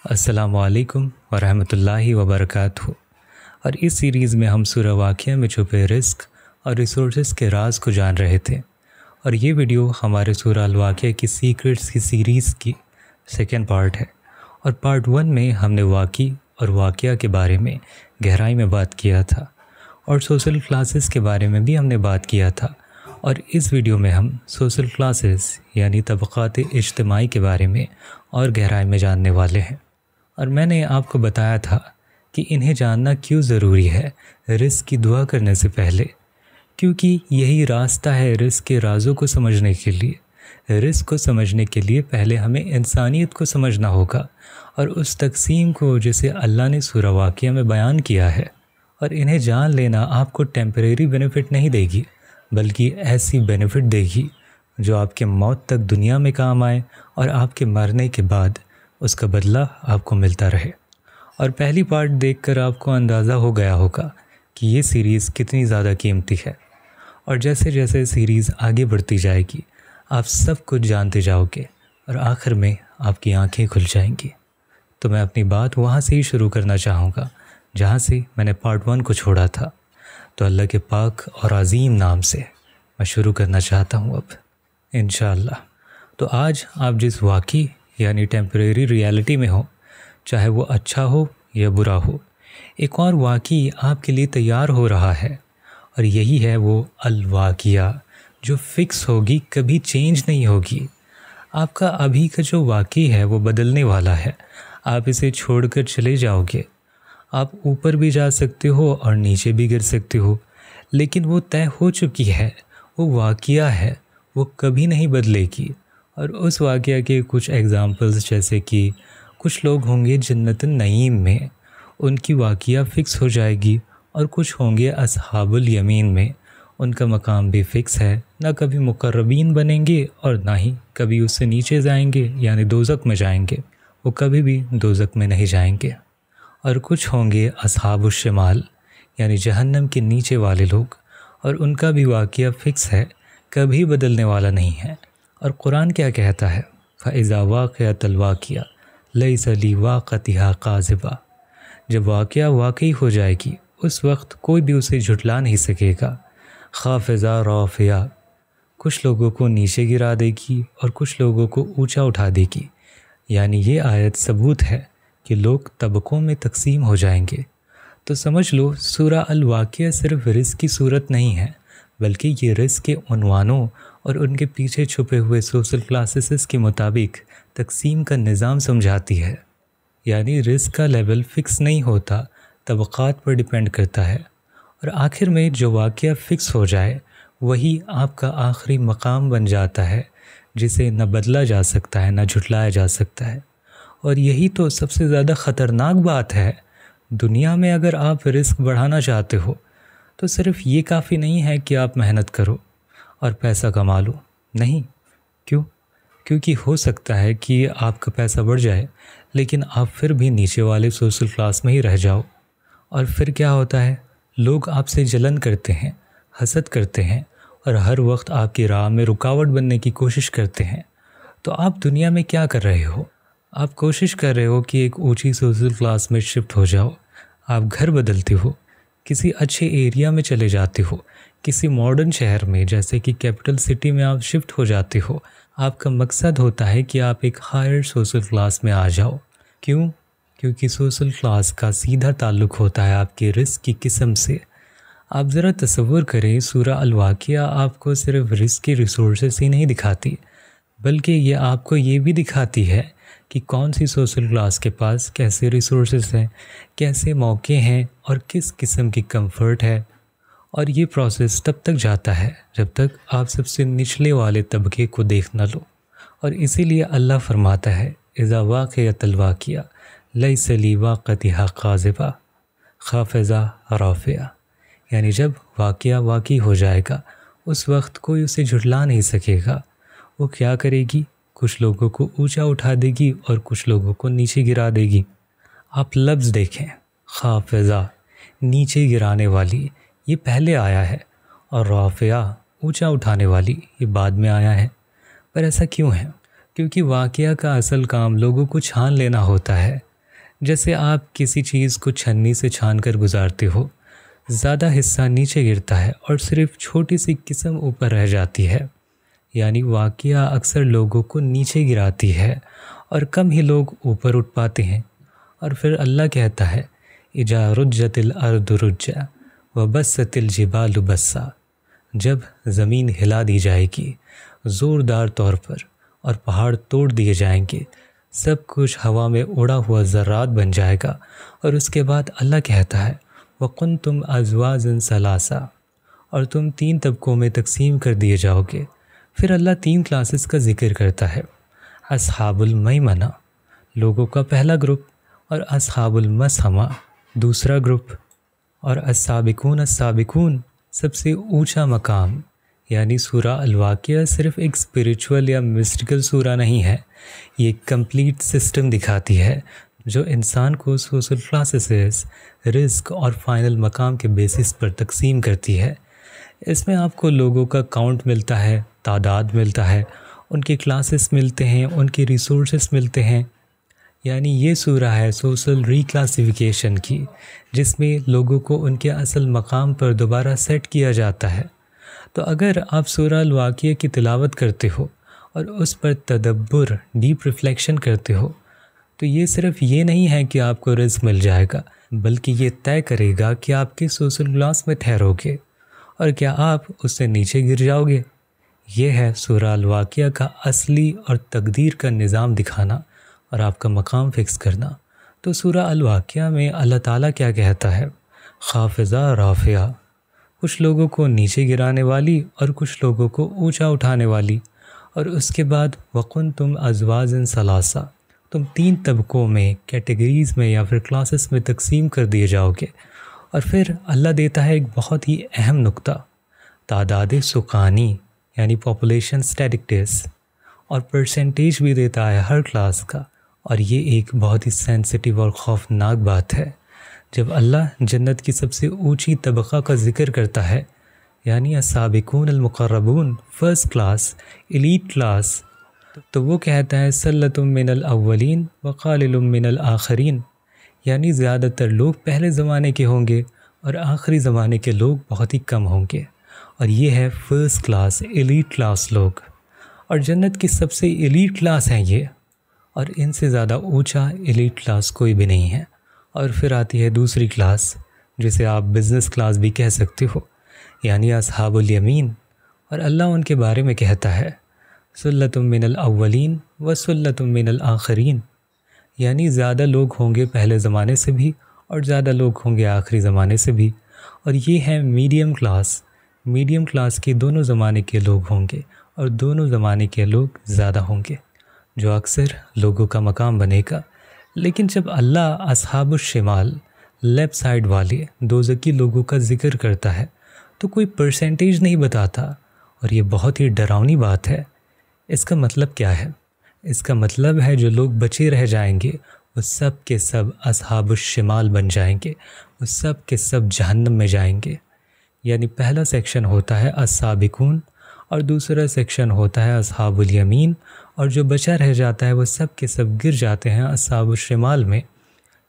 السلام علیکم ورحمۃ اللہ وبرکاتہ۔ اور اس سیریز میں ہم سورہ واقعہ میں چھپے رزق اور ریسورسز کے راز کو جان رہے تھے، اور یہ ویڈیو ہمارے سورہ الواقعہ کی سیکرٹس کی سیریز کی سیکنڈ پارٹ ہے۔ اور پارٹ 1 میں ہم نے واقعی اور واقعہ کے بارے میں گہرائی میں بات کیا تھا، اور سوشل کلاسز کے بارے میں بھی ہم نے بات کیا تھا۔ اور اس ویڈیو میں ہم سوشل کلاسز یعنی طبقات اجتماعی کے بارے میں اور گہرائی میں جاننے والے ہیں۔ اور میں نے آپ کو بتایا تھا کہ انہیں جاننا کیوں ضروری ہے رزق کی دعا کرنے سے پہلے، کیونکہ یہی راستہ ہے رزق کے رازوں کو سمجھنے کے لیے۔ رزق کو سمجھنے کے لیے پہلے ہمیں انسانیت کو سمجھنا ہوگا، اور اس تقسیم کو جسے اللہ نے سورہ واقعہ میں بیان کیا ہے۔ اور انہیں جان لینا آپ کو ٹیمپریری بینیفٹ نہیں دے گی، بلکہ ایسی بینیفٹ دے گی جو آپ کے موت تک دنیا میں کام آئے اور آپ کے مرنے کے بعد اس کا بدلہ آپ کو ملتا رہے۔ اور پہلی پارٹ دیکھ کر آپ کو اندازہ ہو گیا ہوگا کہ یہ سیریز کتنی زیادہ قیمتی ہے، اور جیسے جیسے سیریز آگے بڑھتی جائے گی آپ سب کچھ جانتے جاؤ گے، اور آخر میں آپ کی آنکھیں کھل جائیں گی۔ تو میں اپنی بات وہاں سے ہی شروع کرنا چاہوں گا جہاں سے میں نے پارٹ 1 کو چھوڑا تھا۔ تو اللہ کے پاک اور عظیم نام سے میں شروع کرنا چاہتا ہوں اب انشاءاللہ۔ تو آج آپ جس واقعی یعنی ٹیمپریری ریالٹی میں ہو، چاہے وہ اچھا ہو یا برا ہو، ایک اور واقعی آپ کے لیے تیار ہو رہا ہے، اور یہی ہے وہ الواقعہ جو فکس ہوگی، کبھی چینج نہیں ہوگی۔ آپ کا ابھی کا جو واقعی ہے وہ بدلنے والا ہے، آپ اسے چھوڑ کر چلے جاؤ گے۔ آپ اوپر بھی جا سکتے ہو اور نیچے بھی گر سکتے ہو، لیکن وہ طے ہو چکی ہے، وہ واقعہ ہے، وہ کبھی نہیں بدلے گی۔ اور اس واقعہ کے کچھ ایگزامپلز جیسے کہ کچھ لوگ ہوں گے جنت النعیم میں، ان کی واقعہ فکس ہو جائے گی، اور کچھ ہوں گے اصحاب الیمین میں، ان کا مقام بھی فکس ہے، نہ کبھی مقربین بنیں گے اور نہ ہی کبھی اس سے نیچے جائیں گے یعنی دوزخ میں جائیں گے، وہ کبھی بھی دوزخ میں نہیں جائیں گے۔ اور کچھ ہوں گے اصحاب الشمال یعنی جہنم کے نیچے والے لوگ، اور ان کا بھی واقعہ فکس ہے، کبھی بدلنے والا نہیں ہے۔ اور قرآن کیا کہتا ہے؟ فَإِذَا وَاقِعَتِ الْوَاقِعَةُ لَيْسَ لِوَاقِعَتِهَا كَاذِبَةٌ، جب واقعہ واقعی ہو جائے گی اس وقت کوئی بھی اسے جھٹلا نہیں سکے گا۔ خافضہ رافعہ، کچھ لوگوں کو نیچے گرا دے گی اور کچھ لوگوں کو اونچا اٹھا دے گی، یعنی یہ آیت ثبوت ہے کہ لوگ طبقوں میں تقسیم ہو جائیں گے۔ تو سمجھ لو سورہ الواقعہ صرف رزق کی صورت نہیں ہے، بلکہ یہ رزق کے عنوانوں اور ان کے پیچھے چھپے ہوئے سوشل کلاسز کے مطابق تقسیم کا نظام سمجھاتی ہے۔ یعنی رزق کا لیول فکس نہیں ہوتا، طبقات پر ڈیپینڈ کرتا ہے، اور آخر میں جو واقعہ فکس ہو جائے وہی آپ کا آخری مقام بن جاتا ہے، جسے نہ بدلا جا سکتا ہے نہ جھٹلایا جا سکتا ہے۔ اور یہی تو سب سے زیادہ خطرناک بات ہے۔ دنیا میں اگر آپ رزق بڑھانا چاہتے ہو تو صرف یہ کافی نہیں ہے کہ آپ محنت کرو اور پیسہ کما لو، نہیں۔ کیونکہ ہو سکتا ہے کہ آپ کا پیسہ بڑھ جائے لیکن آپ پھر بھی نیچے والے سوشل کلاس میں ہی رہ جاؤ، اور پھر کیا ہوتا ہے؟ لوگ آپ سے جلن کرتے ہیں، حسد کرتے ہیں، اور ہر وقت آپ کی راہ میں رکاوٹ بننے کی کوشش کرتے ہیں۔ تو آپ دنیا میں کیا کر رہے ہو؟ آپ کوشش کر رہے ہو کہ ایک اونچی سوشل کلاس میں شفٹ ہو جاؤ، آپ گھر بدلتے ہو، کسی اچھے ایریا میں چلے جاتے ہو، کسی ماڈرن شہر میں جیسے کہ کیپٹل سٹی میں آپ شفٹ ہو جاتے ہو۔ آپ کا مقصد ہوتا ہے کہ آپ ایک ہائر سوشل کلاس میں آ جاؤ۔ کیونکہ سوشل کلاس کا سیدھا تعلق ہوتا ہے آپ کے رزق کی قسم سے۔ آپ ذرا تصور کریں، سورہ الواقعہ آپ کو صرف رزق کے ریسورسز ہی نہیں دکھاتی، بلکہ یہ آپ کو یہ بھی دکھاتی ہے کہ کون سی سوشل کلاس کے پاس کیسے ریسورسز ہیں، کیسے موقع ہیں، اور کس قسم کی کمفرٹ ہے۔ اور یہ پروسیس تب تک جاتا ہے جب تک آپ سب سے نچلے والے طبقے کو دیکھ نہ لو۔ اور اسی لیے اللہ فرماتا ہے اذا واقعت الواقعہ لیس لواقعتها کاذبہ خافضہ رافعہ، یعنی جب واقعہ واقعی ہو جائے گا اس وقت کوئی اسے جھٹلا نہیں سکے گا۔ وہ کیا کرے گی؟ کچھ لوگوں کو اونچا اٹھا دے گی اور کچھ لوگوں کو نیچے گرا دے گی۔ آپ لفظ دیکھیں، خافضہ نیچے گرانے والی، یہ پہلے آیا ہے، اور رافعہ اونچا اٹھانے والی یہ بعد میں آیا ہے۔ پر ایسا کیوں ہے؟ کیونکہ واقعہ کا اصل کام لوگوں کو چھان لینا ہوتا ہے، جیسے آپ کسی چیز کو چھنی سے چھان کر گزارتے ہو، زیادہ حصہ نیچے گرتا ہے اور صرف چھوٹی سی قسم اوپر رہ جاتی ہے۔ یعنی واقعہ اکثر لوگوں کو نیچے گراتی ہے اور کم ہی لوگ اوپر اٹھ پاتے ہیں۔ اور پھر اللہ کہتا ہے اذا رجت الارض رجا وبست الجبال بسا، جب زمین ہلا دی جائے گی زوردار طور پر اور پہاڑ توڑ دیے جائیں گے، سب کچھ ہوا میں اڑا ہوا ذرات بن جائے گا۔ اور اس کے بعد اللہ کہتا ہے وَكُنْتُمْ أَزْوَاجًا ثَلَاثًا، اور تم 3 طبقوں میں تقسیم کر دیے جاؤ گے۔ پھر اللہ 3 کلاسز کا ذکر کرتا ہے، اصحاب المیمنہ لوگوں کا پہلا گروپ، اور اصحاب المشأمہ دوسرا گروپ، اور السابقون السابقون سب سے اونچا مقام۔ یعنی سورہ الواقعہ صرف ایک اسپریچول یا مسٹیکل سورہ نہیں ہے، یہ ایک کمپلیٹ سسٹم دکھاتی ہے جو انسان کو سوشل کلاسز، رزق اور فائنل مقام کے بیسس پر تقسیم کرتی ہے۔ اس میں آپ کو لوگوں کا کاؤنٹ ملتا ہے، تعداد ملتا ہے، ان کے کلاسز ملتے ہیں، ان کے ریسورسز ملتے ہیں۔ یعنی یہ سورہ ہے سوشل ریکلاسیفیکیشن کی، جس میں لوگوں کو ان کے اصل مقام پر دوبارہ سیٹ کیا جاتا ہے۔ تو اگر آپ سورہ الواقعہ کی تلاوت کرتے ہو اور اس پر تدبر، ڈیپ ریفلیکشن کرتے ہو، تو یہ صرف یہ نہیں ہے کہ آپ کو رزق مل جائے گا، بلکہ یہ طے کرے گا کہ آپ کس سوشل کلاس میں ٹھہرو گے اور کیا آپ اس سے نیچے گر جاؤ گے۔ یہ ہے سورہ الواقعہ کا اصلی اور تقدیر کا نظام دکھانا اور آپ کا مقام فکس کرنا۔ تو سورہ الواقعہ میں اللہ تعالیٰ کیا کہتا ہے، خافضہ رافعہ، کچھ لوگوں کو نیچے گرانے والی اور کچھ لوگوں کو اونچا اٹھانے والی۔ اور اس کے بعد وَكُنْتُمْ أَزْوَاجًا ثَلَاثًا، تم 3 طبقوں میں، کیٹیگریز میں یا پھر کلاسز میں تقسیم کر دیے جاؤ گے۔ اور پھر اللہ دیتا ہے ایک بہت ہی اہم نقطہ، تعداد سکانی یعنی پاپولیشن اسٹیٹکس، اور پرسنٹیج بھی دیتا ہے ہر کلاس کا۔ اور یہ ایک بہت ہی سینسٹیو اور خوفناک بات ہے جب اللہ جنت کی سب سے اونچی طبقہ کا ذکر کرتا ہے، یعنی السابقون المقربون، فرسٹ کلاس، ایلیٹ کلاس، تو وہ کہتا ہے سلۃ من الاولین وقلیل من الآخرین، یعنی زیادہ تر لوگ پہلے زمانے کے ہوں گے اور آخری زمانے کے لوگ بہت ہی کم ہوں گے۔ اور یہ ہے فرسٹ کلاس، ایلیٹ کلاس لوگ، اور جنت کی سب سے ایلیٹ کلاس ہیں یہ، اور ان سے زیادہ اونچا ایلیٹ کلاس کوئی بھی نہیں ہے۔ اور پھر آتی ہے دوسری کلاس جسے آپ بزنس کلاس بھی کہہ سکتے ہو، یعنی اصحاب الیمین، اور اللہ ان کے بارے میں کہتا ہے سلۃ من الاولین وسلۃ من الآخرین، یعنی زیادہ لوگ ہوں گے پہلے زمانے سے بھی اور زیادہ لوگ ہوں گے آخری زمانے سے بھی۔ اور یہ ہے میڈیم کلاس، میڈیم کلاس کے دونوں زمانے کے لوگ ہوں گے اور دونوں زمانے کے لوگ زیادہ ہوں گے، جو اکثر لوگوں کا مقام بنے گا۔ لیکن جب اللہ اصحاب الشمال، لیفٹ سائڈ والے دوزخی لوگوں کا ذکر کرتا ہے تو کوئی پرسنٹیج نہیں بتاتا، اور یہ بہت ہی ڈراؤنی بات ہے۔ اس کا مطلب کیا ہے؟ اس کا مطلب ہے جو لوگ بچے رہ جائیں گے وہ سب کے سب اصحاب الشمال بن جائیں گے، وہ سب کے سب جہنم میں جائیں گے۔ یعنی پہلا سیکشن ہوتا ہے السابقون اور دوسرا سیکشن ہوتا ہے اصحاب الیمین، اور جو بچا رہ جاتا ہے وہ سب کے سب گر جاتے ہیں اصحاب الشمال میں،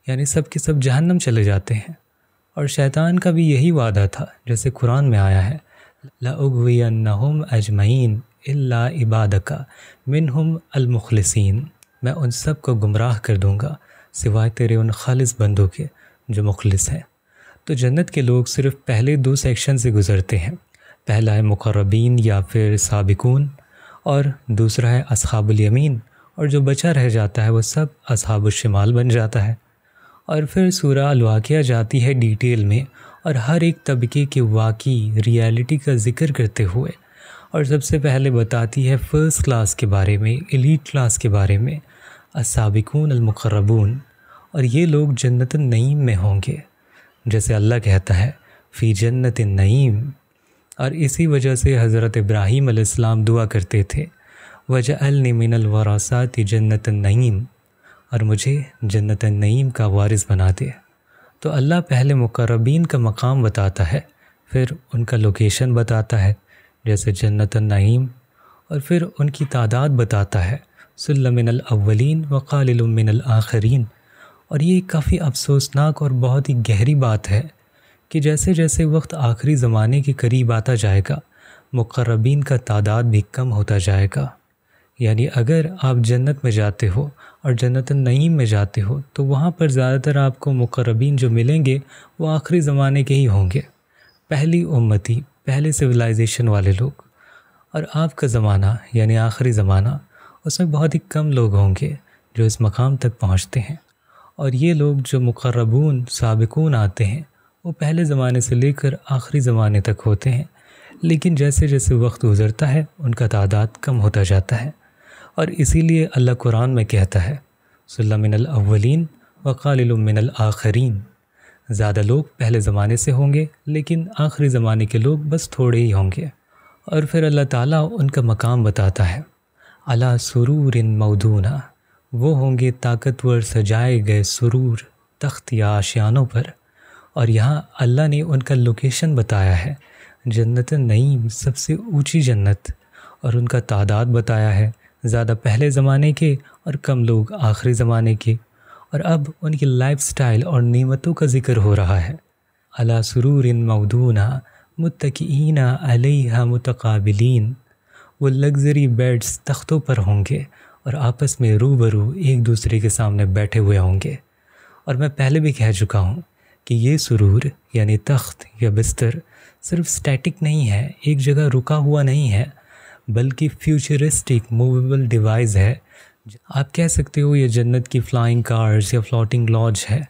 یعنی سب کے سب جہنم چلے جاتے ہیں۔ اور شیطان کا بھی یہی وعدہ تھا، جیسے قرآن میں آیا ہے لَأُغْوِيَنَّهُمْ أَجْمَعِينَ إِلَّا عِبَادَكَ مِنْهُمْ الْمُخْلِصِينَ، میں ان سب کو گمراہ کر دوں گا سوائے تیرے ان خالص بندوں کے جو مخلص ہیں۔ تو جنت کے لوگ صرف پہلے 2 سیکشن سے گزرتے ہیں، پہلا ہے مقربین یا پھر سابقون، اور دوسرا ہے اصحاب الیمین، اور جو بچا رہ جاتا ہے وہ سب اصحاب الشمال بن جاتا ہے۔ اور پھر سورہ الواقعہ جاتی ہے ڈیٹیل میں اور ہر ایک طبقے کے واقعی ریالٹی کا ذکر کرتے ہوئے، اور سب سے پہلے بتاتی ہے فرسٹ کلاس کے بارے میں، ایلیٹ کلاس کے بارے میں، السابقون المقربون، اور یہ لوگ جنت النعیم میں ہوں گے، جیسے اللہ کہتا ہے فی جنت النعیم۔ اور اسی وجہ سے حضرت ابراہیم علیہ السلام دعا کرتے تھے وَجَعَلْنِي مِنَ الْوَرَثَاتِ جنت النعیم، اور مجھے جنت النعیم کا وارث بنا دے۔ تو اللہ پہلے مقربین کا مقام بتاتا ہے، پھر ان کا لوکیشن بتاتا ہے جیسے جنت النعیم، اور پھر ان کی تعداد بتاتا ہے سلم من الاولین وقالل من الآخرین، اور یہ کافی افسوسناک اور بہت ہی گہری بات ہے کہ جیسے جیسے وقت آخری زمانے کے قریب آتا جائے گا مقربین کا تعداد بھی کم ہوتا جائے گا۔ یعنی اگر آپ جنت میں جاتے ہو اور جنت النعیم میں جاتے ہو تو وہاں پر زیادہ تر آپ کو مقربین جو ملیں گے وہ آخری زمانے کے ہی ہوں گے، پہلی امتی، پہلے سویلائزیشن والے لوگ۔ اور آپ کا زمانہ یعنی آخری زمانہ، اس میں بہت ہی کم لوگ ہوں گے جو اس مقام تک پہنچتے ہیں۔ اور یہ لوگ جو مقربون سابقون آتے ہیں وہ پہلے زمانے سے لے کر آخری زمانے تک ہوتے ہیں، لیکن جیسے جیسے وقت گزرتا ہے ان کا تعداد کم ہوتا جاتا ہے۔ اور اسی لیے اللہ قرآن میں کہتا ہے سلم من الاولین وقلیل من الآخرین، زیادہ لوگ پہلے زمانے سے ہوں گے لیکن آخری زمانے کے لوگ بس تھوڑے ہی ہوں گے۔ اور پھر اللہ تعالیٰ ان کا مقام بتاتا ہے، علی سرور موضونہ، وہ ہوں گے طاقتور سجائے گئے سرور، تخت یا آشیانوں پر۔ اور یہاں اللہ نے ان کا لوکیشن بتایا ہے، جنت النعیم سب سے اونچی جنت، اور ان کا تعداد بتایا ہے، زیادہ پہلے زمانے کے اور کم لوگ آخری زمانے کے۔ اور اب ان کی لائف سٹائل اور نعمتوں کا ذکر ہو رہا ہے، علی سرور موضونہ متکئین علیہا متقابلین، وہ لگژری بیڈز تختوں پر ہوں گے اور آپس میں روبرو ایک دوسرے کے سامنے بیٹھے ہوئے ہوں گے۔ اور میں پہلے بھی کہہ چکا ہوں کہ یہ سرور یعنی تخت یا بستر صرف سٹیٹک نہیں ہے، ایک جگہ رکا ہوا نہیں ہے، بلکہ فیوچرسٹک موویبل ڈیوائس ہے۔ آپ کہہ سکتے ہو یہ جنت کی فلائنگ کارز یا فلوٹنگ لاج ہے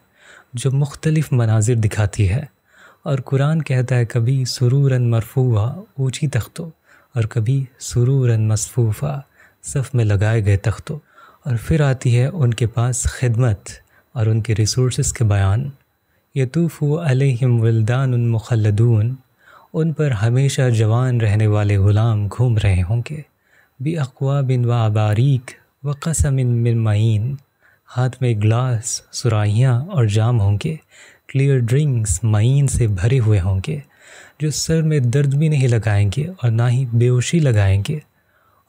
جو مختلف مناظر دکھاتی ہے۔ اور قرآن کہتا ہے کبھی سروراً مرفوعہ، اونچی تختوں، اور کبھی سروراً مصفوفہ، صف میں لگائے گئے تختوں۔ اور پھر آتی ہے ان کے پاس خدمت اور ان کے ریسورسز کے بیان، یطوف علیہم ولدان مخلدون، ان پر ہمیشہ جوان رہنے والے غلام گھوم رہے ہوں گے، باقواب و اباریک وقسم من معین، ہاتھ میں گلاس، سرائیاں اور جام ہوں گے، کلیئر ڈرنکس معین سے بھرے ہوئے ہوں گے، جو سر میں درد بھی نہیں لگائیں گے اور نہ ہی بے ہوشی لگائیں گے۔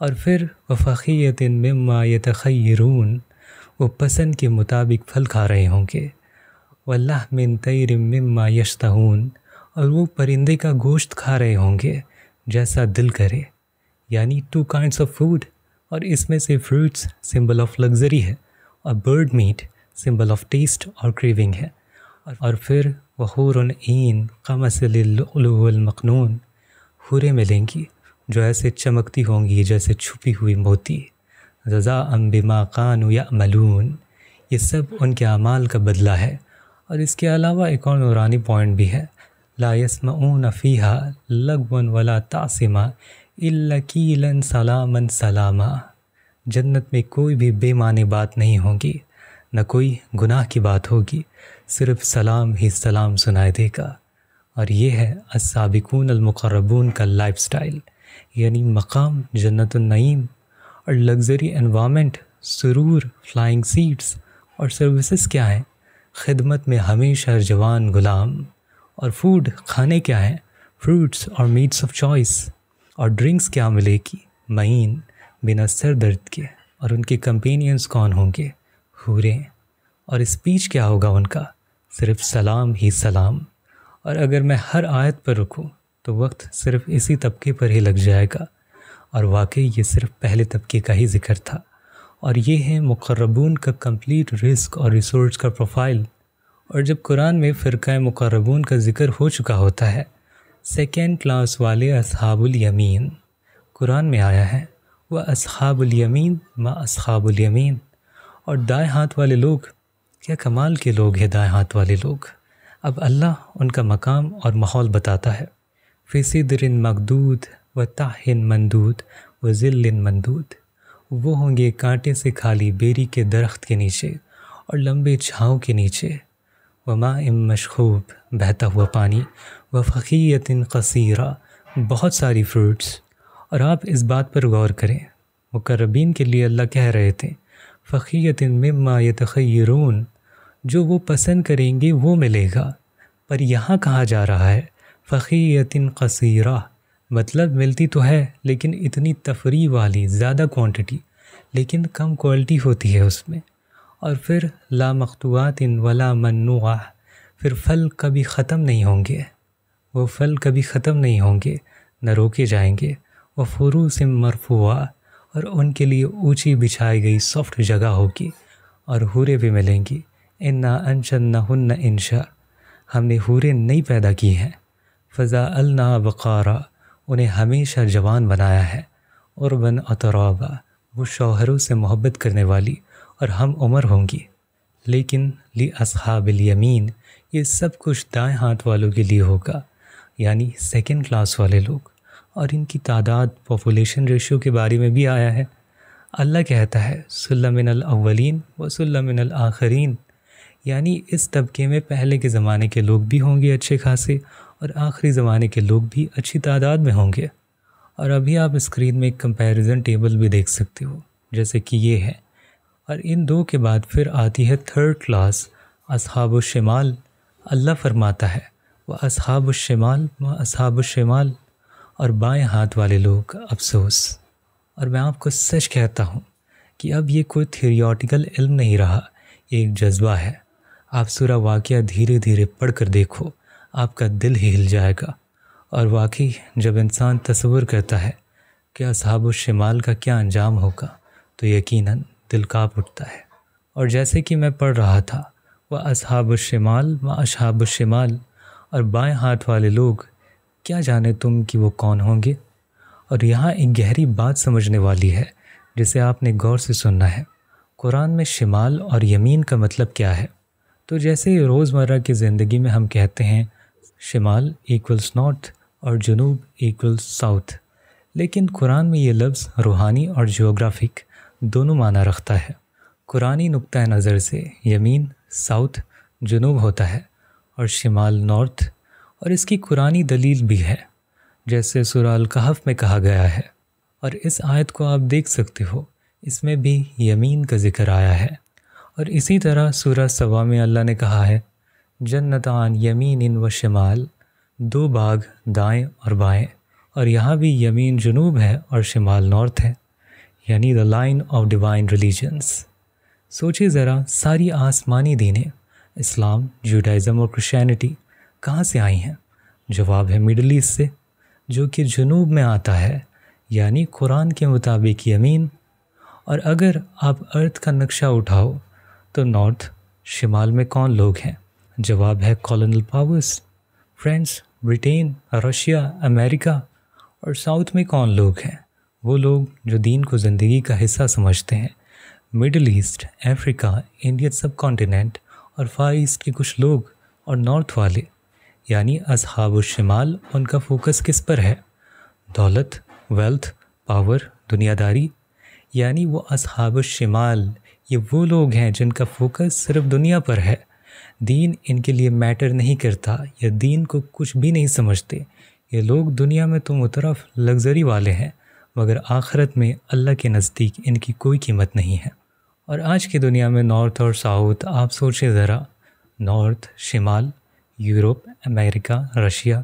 اور پھر وفخیۃ مما یتخیرون، وہ پسند کے مطابق پھل کھا رہے ہوں گے، ولحم طیر مما یشتہون، اور وہ پرندے کا گوشت کھا رہے ہوں گے جیسا دل کرے، یعنی 2 kinds آف فوڈ۔ اور اس میں سے فروٹس سمبل آف لگژری ہے اور bird meat symbol of taste اور کریونگ ہے۔ اور پھر وحور عین کمثل اللؤلؤ المکنون، حوریں ملیں گی جو ایسے چمکتی ہوں گی جیسے چھپی ہوئی موتی، جزاء بما كانوا یعملون، یہ سب ان کے اعمال کا بدلہ ہے۔ اور اس کے علاوہ ایک اور نورانی پوائنٹ بھی ہے، لا يسمعون فيها لغوا ولا تعصما الا قيلا سلاما سلاما، جنت میں کوئی بھی بے معنی بات نہیں ہوگی، نہ کوئی گناہ کی بات ہوگی، صرف سلام ہی سلام سنائے دے گا۔ اور یہ ہے السابقون المقربون کا لائف سٹائل، یعنی مقام جنت النعیم اور لگژری انوائرمنٹ، سرور، فلائنگ سیٹس، اور سروسز کیا ہیں؟ خدمت میں ہمیشہ جوان غلام، اور فوڈ کھانے کیا ہیں؟ فروٹس اور میٹس آف چوائس، اور ڈرنکس کیا ملے گی؟ معین، بنا سر درد کے۔ اور ان کے کمپینینز کون ہوں گے؟ حوریں۔ اور اسپیچ کیا ہوگا ان کا؟ صرف سلام ہی سلام۔ اور اگر میں ہر آیت پر رکوں تو وقت صرف اسی طبقے پر ہی لگ جائے گا، اور واقعی یہ صرف پہلے طبقے کا ہی ذکر تھا۔ اور یہ ہے مقربون کا کمپلیٹ رزق اور ریسورس کا پروفائل۔ اور جب قرآن میں فرقہ مقربون کا ذکر ہو چکا ہوتا ہے، 2nd کلاس والے اصحاب الیمین قرآن میں آیا ہے، وہ اصحاب الیمین ما اصحاب الیمین، اور دائیں ہاتھ والے لوگ، کیا کمال کے لوگ ہیں دائیں ہاتھ والے لوگ۔ اب اللہ ان کا مقام اور ماحول بتاتا ہے، فی سدر مقدود و طح مندود و ظل مندود، وہ ہوں گے کانٹے سے خالی بیری کے درخت کے نیچے اور لمبے چھاؤں کے نیچے، وماء مشخوب، بہتا ہوا پانی، وفخیۃ قصیرہ، بہت ساری فروٹس۔ اور آپ اس بات پر غور کریں، مقربین کے لیے اللہ کہہ رہے تھے فخیۃ مما یتخیرون، جو وہ پسند کریں گے وہ ملے گا، پر یہاں کہا جا رہا ہے فخیۃ قصیرہ، مطلب ملتی تو ہے لیکن اتنی تفریح والی، زیادہ کوانٹٹی لیکن کم کوالٹی ہوتی ہے اس میں۔ اور پھر لا مقطوعات ولا ممنوعہ، پھر پھل کبھی ختم نہیں ہوں گے، وہ پھل کبھی ختم نہیں ہوں گے، نہ روکے جائیں گے، وہ فروس مرفوعہ، اور ان کے لیے اونچی بچھائی گئی سافٹ جگہ ہوگی، اور حوریں بھی ملیں گی۔ انا انشأنہن انشاء، ہم نے حوریں نئی پیدا کی ہیں۔ فجعلناہا بقارا، انہیں ہمیشہ جوان بنایا ہے۔ عرباً اترابا، وہ شوہروں سے محبت کرنے والی اور ہم عمر ہوں گی۔ لیکن لاصحاب الیمین، یہ سب کچھ دائیں ہاتھ والوں کے لیے ہوگا، یعنی سیکنڈ کلاس والے لوگ، اور ان کی تعداد پاپولیشن ریشو کے بارے میں بھی آیا ہے۔ اللہ کہتا ہے سلم من الاولین و سلم من الآخرین، یعنی اس طبقے میں پہلے کے زمانے کے لوگ بھی ہوں گے اچھے خاصے، اور آخری زمانے کے لوگ بھی اچھی تعداد میں ہوں گے۔ اور ابھی آپ اسکرین میں ایک کمپیریزن ٹیبل بھی دیکھ سکتے ہو، جیسے کہ یہ ہے، اور ان دو کے بعد پھر آتی ہے تھرڈ کلاس اصحاب الشمال۔ اللہ فرماتا ہے وہ اصحاب الشمال و اصحاب الشمال، اور بائیں ہاتھ والے لوگ افسوس۔ اور میں آپ کو سچ کہتا ہوں کہ اب یہ کوئی تھیوریٹیکل علم نہیں رہا، یہ ایک جذبہ ہے۔ آپ سورہ واقعہ دھیرے دھیرے پڑھ کر دیکھو، آپ کا دل ہی ہل جائے گا۔ اور واقعی جب انسان تصور کرتا ہے کہ اصحاب الشمال کا کیا انجام ہوگا تو یقیناً دل کانپ اٹھتا ہے۔ اور جیسے کہ میں پڑھ رہا تھا وہ اصحاب الشمال و اصحاب الشمال، اور بائیں ہاتھ والے لوگ، کیا جانے تم کہ وہ کون ہوں گے۔ اور یہاں ایک گہری بات سمجھنے والی ہے جسے آپ نے غور سے سننا ہے۔ قرآن میں شمال اور یمین کا مطلب کیا ہے؟ تو جیسے روزمرہ کی زندگی میں ہم کہتے ہیں شمال ایکولس نارتھ اور جنوب ایکولس ساؤتھ، لیکن قرآن میں یہ لفظ روحانی اور جیوگرافک دونوں معنی رکھتا ہے۔ قرآنی نقطہ نظر سے یمین ساؤتھ جنوب ہوتا ہے، اور شمال نارتھ، اور اس کی قرآنی دلیل بھی ہے، جیسے سورہ الکہف میں کہا گیا ہے۔ اور اس آیت کو آپ دیکھ سکتے ہو، اس میں بھی یمین کا ذکر آیا ہے۔ اور اسی طرح سورہ سبا میں اللہ نے کہا ہے جنتان یمین و شمال، دو باغ دائیں اور بائیں، اور یہاں بھی یمین جنوب ہے اور شمال نارتھ ہے، یعنی the line of divine religions. سوچے ذرا، ساری آسمانی دینیں اسلام، جوڈائزم اور کرسچینٹی کہاں سے آئی ہیں؟ جواب ہے مڈل ایسٹ سے، جو کہ جنوب میں آتا ہے، یعنی قرآن کے مطابق یمین۔ اور اگر آپ ارتھ کا نقشہ اٹھاؤ تو نارتھ شمال میں کون لوگ ہیں؟ جواب ہے کالونل پاورز، فرانس، برٹین، رشیا، امریکہ۔ اور ساؤتھ میں کون لوگ ہیں؟ وہ لوگ جو دین کو زندگی کا حصہ سمجھتے ہیں، مڈل ایسٹ، افریقہ، انڈین سب کانٹیننٹ اور فار ایسٹ کے کچھ لوگ۔ اور نارتھ والے یعنی اصحاب الشمال، ان کا فوکس کس پر ہے؟ دولت، ویلتھ، پاور، دنیا داری، یعنی وہ اصحاب الشمال یہ وہ لوگ ہیں جن کا فوکس صرف دنیا پر ہے، دین ان کے لیے میٹر نہیں کرتا، یا دین کو کچھ بھی نہیں سمجھتے۔ یہ لوگ دنیا میں تو مترف لگژری والے ہیں، مگر آخرت میں اللہ کے نزدیک ان کی کوئی قیمت نہیں ہے۔ اور آج کی دنیا میں نارتھ اور ساؤتھ، آپ سوچیں ذرا، نارتھ شمال، یورپ، امریکہ، رشیا،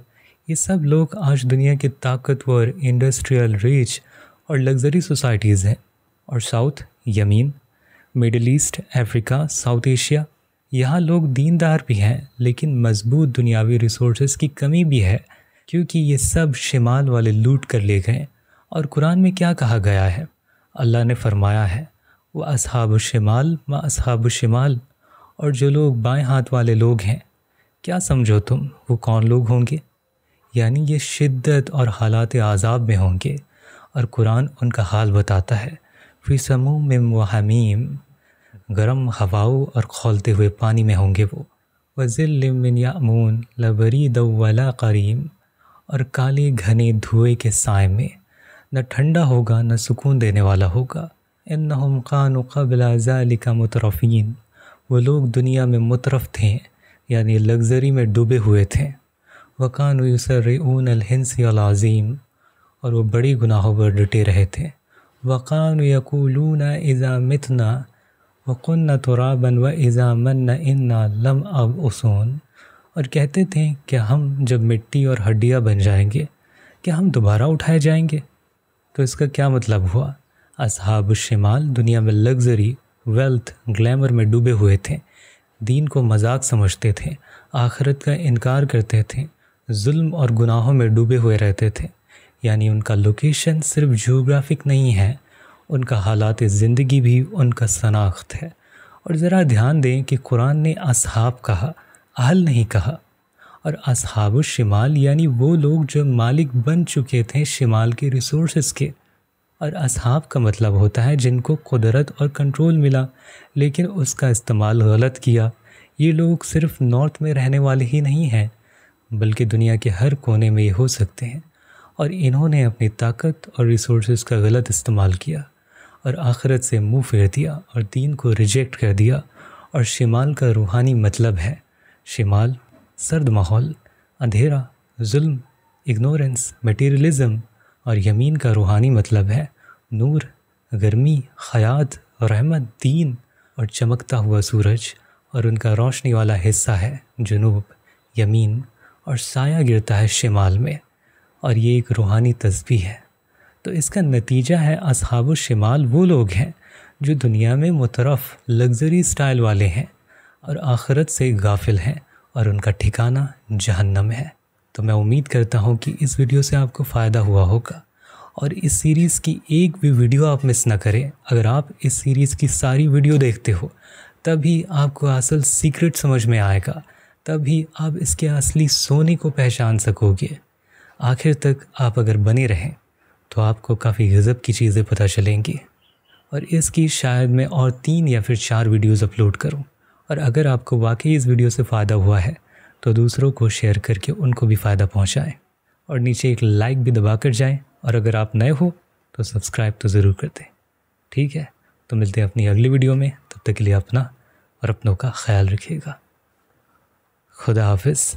یہ سب لوگ آج دنیا کے طاقتور انڈسٹریل ریچ اور لگژری سوسائٹیز ہیں۔ اور ساؤتھ یمین، مڈل ایسٹ، افریقہ، ساؤتھ ایشیا، یہاں لوگ دیندار بھی ہیں لیکن مضبوط دنیاوی ریسورسز کی کمی بھی ہے، کیونکہ یہ سب شمال والے لوٹ کر لے گئے۔ اور قرآن میں کیا کہا گیا ہے؟ اللہ نے فرمایا ہے وہ اصحاب الشمال و اصحاب الشمال، اور جو لوگ بائیں ہاتھ والے لوگ ہیں، کیا سمجھو تم وہ کون لوگ ہوں گے؟ یعنی یہ شدت اور حالات عذاب میں ہوں گے، اور قرآن ان کا حال بتاتا ہے فی سموم و حمیم، گرم ہواؤں اور کھولتے ہوئے پانی میں ہوں گے وہ، وظل من یأمون لا برید ولا قریم، اور کالے گھنے دھوئے کے سائے میں، نہ ٹھنڈا ہوگا نہ سکون دینے والا ہوگا۔ انہم کانوا قبل ذلک مترفین، وہ لوگ دنیا میں مترف تھے، یعنی لگژری میں ڈوبے ہوئے تھے۔ وَكَانُوا يُسَرِّعُونَ الْحِنْسِ الْعَظِيمِ، اور وہ بڑی گناہوں پر ڈٹے رہے تھے۔ وَكَانُوا يَقُولُونَ إِذَا مِتْنَا وَكُنَّا تُرَابًا وَإِذَا مَنَّ إِنَّا لَمَبْعُوثُونَ، اور کہتے تھے کہ ہم جب مٹی اور ہڈیاں بن جائیں گے کیا ہم دوبارہ اٹھائے جائیں گے؟ تو اس کا کیا مطلب ہوا؟ اصحاب الشمال دنیا میں لگژری ویلتھ گلیمر میں ڈوبے ہوئے تھے، دین کو مذاق سمجھتے تھے، آخرت کا انکار کرتے تھے، ظلم اور گناہوں میں ڈوبے ہوئے رہتے تھے۔ یعنی ان کا لوکیشن صرف جیوگرافک نہیں ہے، ان کا حالات زندگی بھی ان کا شناخت ہے۔ اور ذرا دھیان دیں کہ قرآن نے اصحاب کہا، اہل نہیں کہا۔ اور اصحاب الشمال یعنی وہ لوگ جو مالک بن چکے تھے شمال کے ریسورسز کے، اور اصحاب کا مطلب ہوتا ہے جن کو قدرت اور کنٹرول ملا لیکن اس کا استعمال غلط کیا۔ یہ لوگ صرف نارتھ میں رہنے والے ہی نہیں ہیں بلکہ دنیا کے ہر کونے میں یہ ہو سکتے ہیں، اور انہوں نے اپنی طاقت اور ریسورسز کا غلط استعمال کیا اور آخرت سے منہ پھیر دیا اور دین کو ریجیکٹ کر دیا۔ اور شمال کا روحانی مطلب ہے شمال سرد ماحول، اندھیرا، ظلم، اگنورنس، میٹیریلزم، اور یمین کا روحانی مطلب ہے نور، گرمی، حیات، رحمت، دین اور چمکتا ہوا سورج، اور ان کا روشنی والا حصہ ہے جنوب، یمین، اور سایہ گرتا ہے شمال میں، اور یہ ایک روحانی تسبیح ہے۔ تو اس کا نتیجہ ہے اصحاب الشمال وہ لوگ ہیں جو دنیا میں مترف لگژری سٹائل والے ہیں اور آخرت سے غافل ہیں، اور ان کا ٹھکانہ جہنم ہے۔ تو میں امید کرتا ہوں کہ اس ویڈیو سے آپ کو فائدہ ہوا ہوگا، اور اس سیریز کی ایک بھی ویڈیو آپ مس نہ کریں۔ اگر آپ اس سیریز کی ساری ویڈیو دیکھتے ہو تبھی آپ کو اصل سیکرٹ سمجھ میں آئے گا، تبھی آپ اس کے اصلی سونے کو پہچان سکو گے۔ آخر تک آپ اگر بنے رہیں تو آپ کو کافی غضب کی چیزیں پتہ چلیں گی، اور اس کی شاید میں اور 3 یا پھر 4 ویڈیوز اپلوڈ کروں۔ اور اگر آپ کو واقعی اس ویڈیو سے فائدہ ہوا ہے تو دوسروں کو شیئر کر کے ان کو بھی فائدہ پہنچائیں، اور نیچے ایک لائک بھی دبا کر جائیں، اور اگر آپ نئے ہو تو سبسکرائب تو ضرور کر دیں۔ ٹھیک ہے، تو ملتے ہیں اپنی اگلی ویڈیو میں، تب تک کے لیے اپنا اور اپنوں کا خیال رکھیے گا۔ خدا حافظ۔